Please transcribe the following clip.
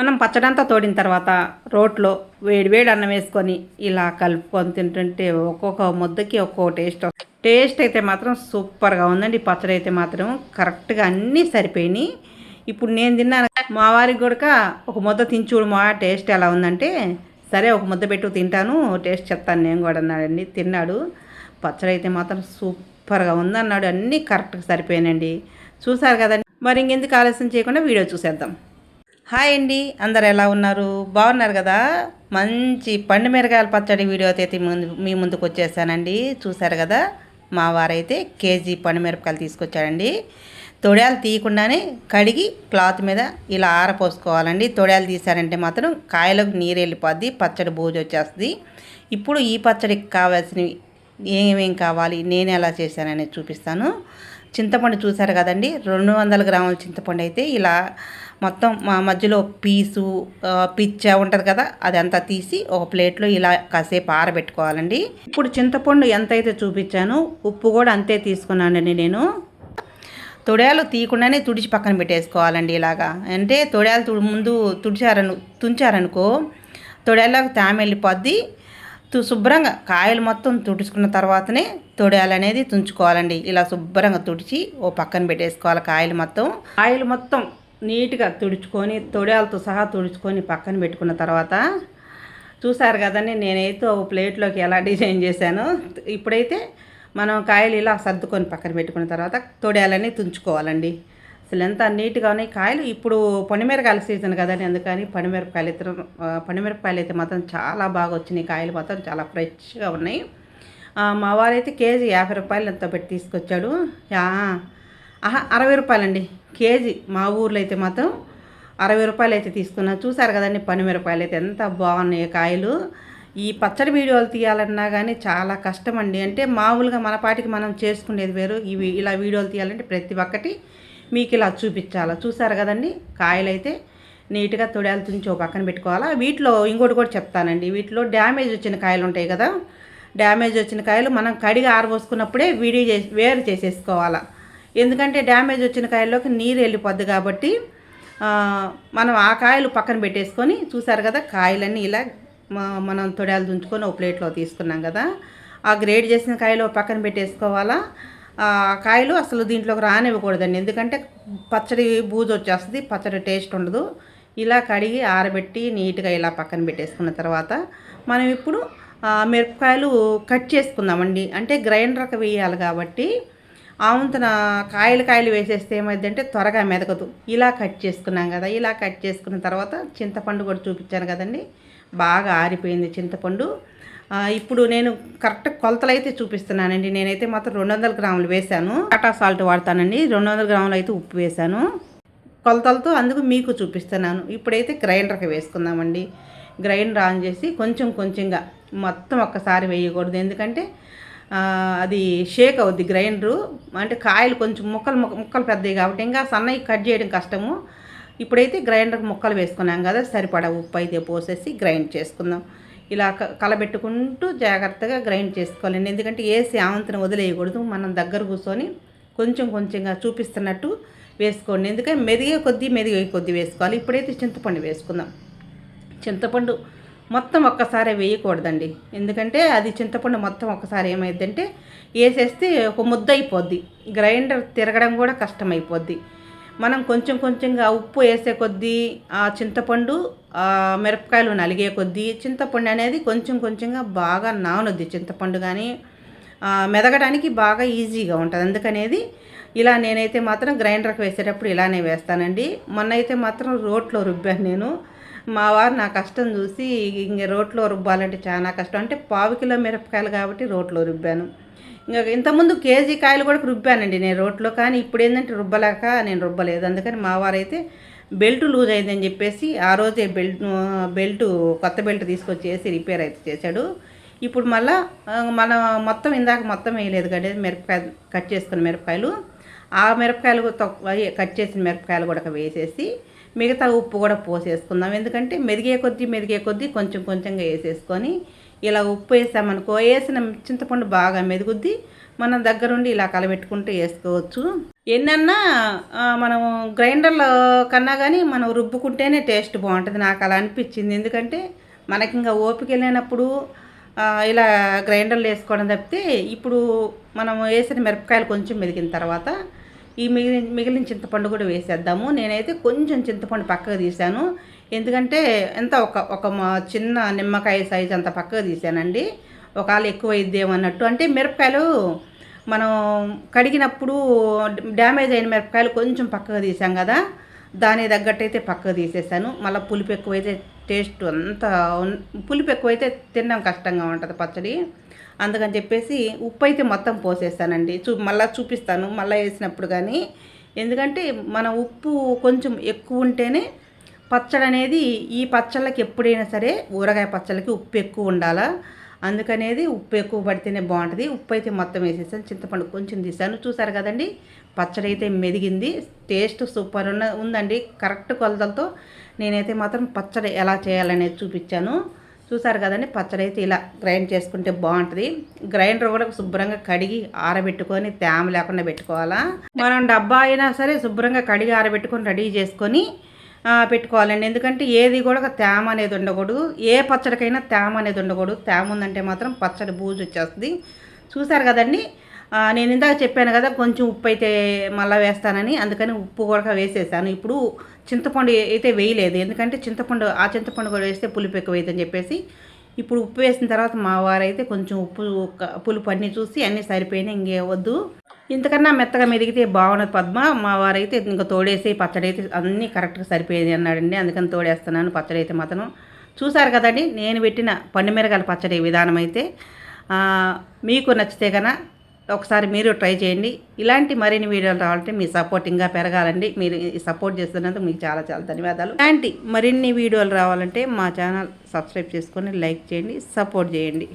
మనం పచ్చడంతా తోడిన తర్వాత రోట్లో వేడి వేడి అన్నం వేసుకొని ఇలా కలుపుకొని తింటుంటే ఒక్కొక్క ముద్దకి ఒక్కొక్క టేస్ట్ అయితే మాత్రం సూపర్గా ఉందండి. పచ్చడి అయితే మాత్రం కరెక్ట్గా అన్నీ సరిపోయినాయి. ఇప్పుడు నేను తిన్నాను, మా వారికి కూడా ఒక ముద్ద తించుడు మా టేస్ట్ ఎలా ఉందంటే, సరే ఒక ముద్ద పెట్టు తింటాను, టేస్ట్ చెప్తాను నేను కూడా అన్నాడండి. తిన్నాడు. పచ్చడి అయితే మాత్రం సూపర్గా ఉందన్నాడు. అన్నీ కరెక్ట్గా సరిపోయానండి. చూసారు కదండి. మరి ఇంకెందుకు ఆలస్యం చేయకుండా వీడియో చూసేద్దాం. హాయ్ అండి, అందరు ఎలా ఉన్నారు? బాగున్నారు కదా? మంచి పండు మిరగాయల పచ్చడి వీడియో అయితే మీ ముందుకు వచ్చేసానండి. చూసారు కదా, మా వారైతే కేజీ పండు మిరపకాయలు తీసుకొచ్చాడండి. తొడాలు తీయకుండానే కడిగి క్లాత్ మీద ఇలా ఆరపోసుకోవాలండి. తొడాలు తీసారంటే మాత్రం కాయలకు నీరు వెళ్ళిపోద్ది, పచ్చడి బూజు వచ్చేస్తుంది. ఇప్పుడు ఈ పచ్చడికి కావాల్సినవి ఏమేం కావాలి, నేను ఎలా చేశాననేది చూపిస్తాను. చింతపండు చూసారు కదండి, 200 గ్రాముల చింతపండు అయితే ఇలా మొత్తం మా మధ్యలో పీసు పిచ్చ ఉంటుంది కదా, అదంతా తీసి ఒక ప్లేట్లో ఇలా కాసేపు ఆరబెట్టుకోవాలండి. ఇప్పుడు చింతపండు ఎంత అయితే చూపించానో ఉప్పు కూడా అంతే తీసుకున్నానండి నేను. తొడయాలు తీయకుండానే తుడిచి పక్కన పెట్టేసుకోవాలండి. ఇలాగా అంటే తొడయాలు ముందు తుంచారనుకో తొడయాలకు తేమ వెళ్ళిపోద్ది. శుభ్రంగా కాయలు మొత్తం తుడుచుకున్న తర్వాతనే తొడయాలు అనేది తుంచుకోవాలండి. ఇలా శుభ్రంగా తుడిచి ఓ పక్కన పెట్టేసుకోవాలి. కాయలు మొత్తం నీట్గా తుడుచుకొని తొడయాలతో సహా తుడుచుకొని పక్కన పెట్టుకున్న తర్వాత చూసారు కదండి, నేనైతే ఒక ప్లేట్లోకి ఎలా డిజైన్ చేశాను. ఇప్పుడైతే మనం కాయలు ఇలా సర్దుకొని పక్కన పెట్టుకున్న తర్వాత తొడయాలని తుంచుకోవాలండి. అసలు ఎంత నీట్గా ఉన్నాయి కాయలు. ఇప్పుడు పండుమిరపకాయల సీజన్ కదండి, అందుకని పండుమిరపకాయలు అయితే మాత్రం చాలా బాగా వచ్చినాయి. కాయలు మాత్రం చాలా ఫ్రెష్గా ఉన్నాయి. మా వారైతే కేజీ 50 రూపాయలు ఎంతో పెట్టి తీసుకొచ్చాడు. 60 రూపాయలండి కేజీ. మా ఊర్లో అయితే మాత్రం 60 రూపాయలు అయితే తీసుకున్నాను. చూసారు కదండి, పండుమిరపకాయలు అయితే ఎంత బాగున్నాయి కాయలు. ఈ పచ్చడి వీడియోలు తీయాలన్నా కానీ చాలా కష్టం అండి. అంటే మామూలుగా మన పాటికి మనం చేసుకునేది వేరు, ఇవి ఇలా వీడియోలు తీయాలంటే ప్రతి ఒక్కటి మీకు ఇలా చూపించాలా. చూసారు కదండి, కాయలు అయితే నీట్గా తొడయాలు తుంచి పక్కన పెట్టుకోవాలా. వీటిలో ఇంకోటి కూడా చెప్తానండి, వీటిలో డ్యామేజ్ వచ్చిన కాయలు ఉంటాయి కదా, డ్యామేజ్ వచ్చిన కాయలు మనం కడిగి ఆరబోసుకున్నప్పుడే వేరు చేసేసుకోవాలా. ఎందుకంటే డ్యామేజ్ వచ్చిన కాయల్లోకి నీరు వెళ్ళిపోద్ది కాబట్టి మనం ఆ కాయలు పక్కన పెట్టేసుకొని, చూసారు కదా కాయలన్నీ ఇలా మనం తొడయాలు తుంచుకొని ఒక ప్లేట్లో తీసుకున్నాం కదా, ఆ గ్రేడ్ చేసిన కాయలు పక్కన పెట్టేసుకోవాలా. కాయలు అసలు దీంట్లోకి రానివ్వకూడదండి, ఎందుకంటే పచ్చడి బూజు వచ్చేస్తుంది, పచ్చడి టేస్ట్ ఉండదు. ఇలా కడిగి ఆరబెట్టి నీట్గా ఇలా పక్కన పెట్టేసుకున్న తర్వాత మనం ఇప్పుడు మిరపకాయలు కట్ చేసుకుందామండి. అంటే గ్రైండర్కి వేయాలి కాబట్టి ఆవంతన కాయలు వేసేస్తే ఏమైందంటే త్వరగా మెదకదు. ఇలా కట్ చేసుకున్నాం కదా, ఇలా కట్ చేసుకున్న తర్వాత చింతపండు కూడా చూపించాను కదండి, బాగా ఆరిపోయింది చింతపండు. ఇప్పుడు నేను కరెక్ట్ కొలతలు అయితే చూపిస్తున్నానండి. నేనైతే మాత్రం 200 గ్రాములు వేశాను. టాటా సాల్ట్ వాడతానండి. 200 గ్రాములు అయితే ఉప్పు వేశాను కొలతలతో, అందుకు మీకు చూపిస్తున్నాను. ఇప్పుడైతే గ్రైండర్కి వేసుకుందామండి. గ్రైండర్ ఆన్ చేసి కొంచెంగా మొత్తం ఒక్కసారి వేయకూడదు, ఎందుకంటే అది షేక్ అవుద్ది గ్రైండరు. అంటే కాయలు కొంచెం ముక్కలు పెద్దవి కాబట్టి ఇంకా సన్నవి కట్ చేయడం కష్టము. ఇప్పుడైతే గ్రైండర్కి ముక్కలు వేసుకున్నాం కదా, సరిపడా ఉప్పు అయితే పోసేసి గ్రైండ్ చేసుకుందాం. ఇలా కలబెట్టుకుంటూ జాగ్రత్తగా గ్రైండ్ చేసుకోవాలండి, ఎందుకంటే వేసి ఆవంతరం వదిలేయకూడదు. మనం దగ్గర కూర్చొని కొంచెంగా చూపిస్తున్నట్టు వేసుకోండి, ఎందుకంటే మెదిగే కొద్దీ వేసుకోవాలి. ఇప్పుడైతే చింతపండు వేసుకుందాం. చింతపండు మొత్తం ఒక్కసారి వేయకూడదండి, ఎందుకంటే అది చింతపండు మొత్తం ఒక్కసారి ఏమైందంటే వేసేస్తే ఒక ముద్ద అయిపోద్ది, గ్రైండర్ తిరగడం కూడా కష్టమైపోద్ది. మనం కొంచెంగా ఉప్పు వేసే కొద్దీ ఆ చింతపండు మిరపకాయలు నలిగే కొద్దీ చింతపండు అనేది కొంచెంగా బాగా నానుద్ది. చింతపండు కానీ మెదగడానికి బాగా ఈజీగా ఉంటుంది. అందుకనేది ఇలా నేనైతే మాత్రం గ్రైండర్కి వేసేటప్పుడు ఇలానే వేస్తానండి. మొన్న అయితే మాత్రం రోట్లో రుబ్బాను నేను. మా వారు నా కష్టం చూసి ఇంక రోట్లో రుబ్బాలంటే చాలా కష్టం, అంటే 1/2 కిలో మిరపకాయలు కాబట్టి రోట్లో రుబ్బాను. ఇంకా ఇంతకుముందు కేజీ కాయలు కూడా రుబ్బానండి నేను రోట్లో, కానీ ఇప్పుడు ఏంటంటే రుబ్బలేక నేను రుబ్బలేదు. అందుకని మా వారైతే బెల్ట్ లూజ్ అయిందని చెప్పేసి ఆ రోజే కొత్త బెల్ట్ తీసుకొచ్చేసి రిపేర్ అయితే చేశాడు. ఇప్పుడు మళ్ళీ ఇందాక మొత్తం వేయలేదు కదా మిరపకాయ కట్ చేసుకున్న మిరపకాయలు, ఆ మిరపకాయలు కట్ చేసిన మిరపకాయలు కూడా వేసేసి మిగతా ఉప్పు కూడా పోసేసుకుందాం. ఎందుకంటే మెదిగే కొద్దీ కొంచెంగా వేసేసుకొని ఇలా ఉప్పు వేసామనుకో, వేసిన చింతపండు బాగా మెదుగుద్ది, మనం దగ్గరుండి ఇలా కలబెట్టుకుంటూ వేసుకోవచ్చు. ఎన్నన్నా మనం గ్రైండర్లో కన్నా కానీ మనం రుబ్బుకుంటేనే టేస్ట్ బాగుంటుంది, నాకు అలా అనిపించింది. ఎందుకంటే మనకి ఇంకా ఓపిక లేనప్పుడు ఇలా గ్రైండర్లో వేసుకోవడం తప్పితే, ఇప్పుడు మనం వేసిన మిరపకాయలు కొంచెం మెదిగిన తర్వాత ఈ మిగిలిన చింతపండు కూడా వేసేద్దాము. నేనైతే కొంచెం చింతపండు పక్కకు తీసాను, ఎందుకంటే ఎంత ఒక చిన్న నిమ్మకాయ సైజు అంత పక్కకు తీసానండి. ఒకవేళ ఎక్కువ ఇద్దేమన్నట్టు. అంటే మిరపకాయలు మనం కడిగినప్పుడు డ్యామేజ్ అయిన మిరపకాయలు కొంచెం పక్కకు తీసాం కదా, దానికి తగ్గట్టయితే పక్కకు తీసేసాను. మళ్ళీ పులుపు ఎక్కువైతే టేస్ట్ అంతా పులుపు ఎక్కువైతే తినడం కష్టంగా ఉంటుంది పచ్చడి. అందుకని చెప్పేసి ఉప్పు అయితే మొత్తం పోసేస్తానండి. మళ్ళీ చూపిస్తాను మళ్ళీ వేసినప్పుడు కానీ. ఎందుకంటే మన ఉప్పు కొంచెం ఎక్కువ ఉంటేనే పచ్చడి అనేది, ఈ పచ్చళ్ళకి ఎప్పుడైనా సరే ఊరగాయ పచ్చళ్ళకి ఉప్పు ఎక్కువ ఉండాలా, అందుకనేది ఉప్పు ఎక్కువ పడితేనే బాగుంటుంది. ఉప్పు అయితే మొత్తం వేసేసాను, చింతపండు కొంచెం తీసాను. చూసారు కదండి, పచ్చడి అయితే మెదిగింది, టేస్ట్ సూపర్ ఉందండి. కరెక్ట్ కొలతలతో నేనైతే మాత్రం పచ్చడి ఎలా చేయాలనేది చూపించాను. చూసారు కదండి, పచ్చడి అయితే ఇలా గ్రైండ్ చేసుకుంటే బాగుంటుంది. గ్రైండర్ కూడా శుభ్రంగా కడిగి ఆరబెట్టుకొని తేమ లేకుండా పెట్టుకోవాలా. మనం డబ్బా అయినా సరే శుభ్రంగా కడిగి ఆరబెట్టుకొని రెడీ చేసుకొని పెట్టుకోవాలండి. ఎందుకంటే ఏది కూడా తేమ అనేది ఉండకూడదు, ఏ పచ్చడికైనా తేమ అనేది ఉండకూడదు. తేమ ఉందంటే మాత్రం పచ్చడి బూజు వచ్చేస్తుంది. చూసారు కదండి, నేను ఇందాక చెప్పాను కదా కొంచెం ఉప్పు అయితే మళ్ళీ వేస్తానని, అందుకని ఉప్పు కూడా వేసేసాను. ఇప్పుడు చింతపండు అయితే వేయలేదు, ఎందుకంటే చింతపండు కూడా వేస్తే పులుపు ఎక్కువ అవుతుందని చెప్పేసి ఇప్పుడు ఉప్పు వేసిన తర్వాత మా వారైతే కొంచెం ఉప్పు పులుపు అన్నీ చూసి అన్నీ సరిపోయినాయి, ఇంకే వద్దు ఇంతకన్నా మెత్తగా మెదిగితే బాగున్నది పద్మ. మా వారైతే ఇంకా తోడేసి పచ్చడి అయితే అన్నీ కరెక్ట్గా సరిపోయేది అన్నాడండి, అందుకని తోడేస్తున్నాను. పచ్చడి అయితే మాత్రం చూసారు కదండి, నేను పెట్టిన పండుమిరగాయల పచ్చడి విధానం అయితే మీకు నచ్చితే కన్నా ఒకసారి మీరు ట్రై చేయండి. ఇలాంటి మరిన్ని వీడియోలు రావాలంటే మీ సపోర్ట్ ఇంకా పెరగాలండి. మీరు సపోర్ట్ చేస్తున్నందుకు మీకు చాలా చాలా ధన్యవాదాలు. ఇలాంటి మరిన్ని వీడియోలు రావాలంటే మా ఛానల్ సబ్స్క్రైబ్ చేసుకొని లైక్ చేయండి, సపోర్ట్ చేయండి.